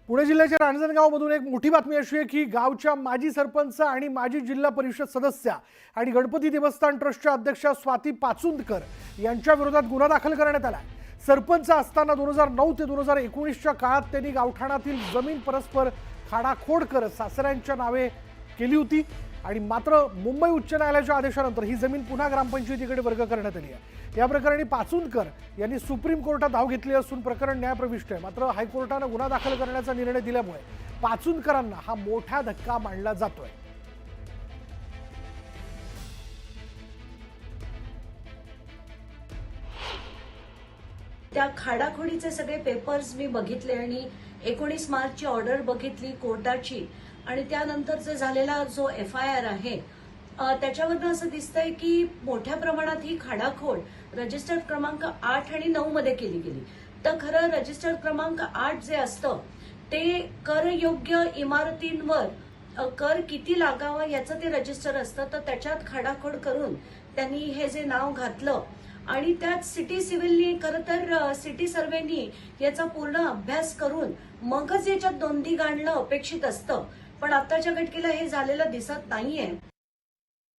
पुणे जिल्ह्याच्या रांजणगावमधून एक मोठी बातमी अशी आहे की गावच्या माजी सरपंच आणि माजी जिल्हा परिषद सदस्या आणि गणपती देवस्थान ट्रस्टच्या अध्यक्षा स्वाती पाचुंदकर यांच्या विरोधात गुन्हा दाखल करण्यात आला। सरपंच असताना 2009 ते 2019च्या काळात त्यांनी गावठाणातील जमीन परस्पर खाडाखोड करत सासऱ्यांच्या नावे केली होती आणि मात्र मुंबई उच्च न्यायालयाच्या आदेशानंतर ही जमीन पुन्हा ग्रामपंचायतीकडे वर्ग करण्यात आली आहे। या प्रकरणी पाचुंदकर यांनी सुप्रीम कोर्टात धाव घेतली असून प्रकरण न्यायप्रविष्ट आहे। मात्र हायकोर्टाने गुन्हा दाखल करण्याचा निर्णय दिल्यामुळे पाचुंदकरांना हा मोठा धक्का मानला जातोय। त्या खाडाखोडीचे सगळे पेपर्स मी बघितले आणि 19 मार्चची ऑर्डर बघितली कोर्टाची आणि त्यानंतरचा झालेला जो FIR आहे त्याच्यावरनं असं दिसतंय की मोठ्या प्रमाणात ही खाडाखोड रजिस्टर्ड क्रमांक 8 आणि 9 मध्ये केली गेली। तर खरं रजिस्टर्ड क्रमांक 8 जे असतं ते करयोग्य इमारतींवर कर किती लागावा याचं ते रजिस्टर असतं, तर त्याच्यात खाडाखोड करून त्यांनी हे जे नाव घातलं आणि त्यात सिटी सिव्हिलनी खरं तर सिटी सर्वेनी याचा पूर्ण अभ्यास करून मगच याच्यात नोंदी घालणं अपेक्षित असतं, पण आताच्या घटकेला हे झालेलं दिसत नाहीये।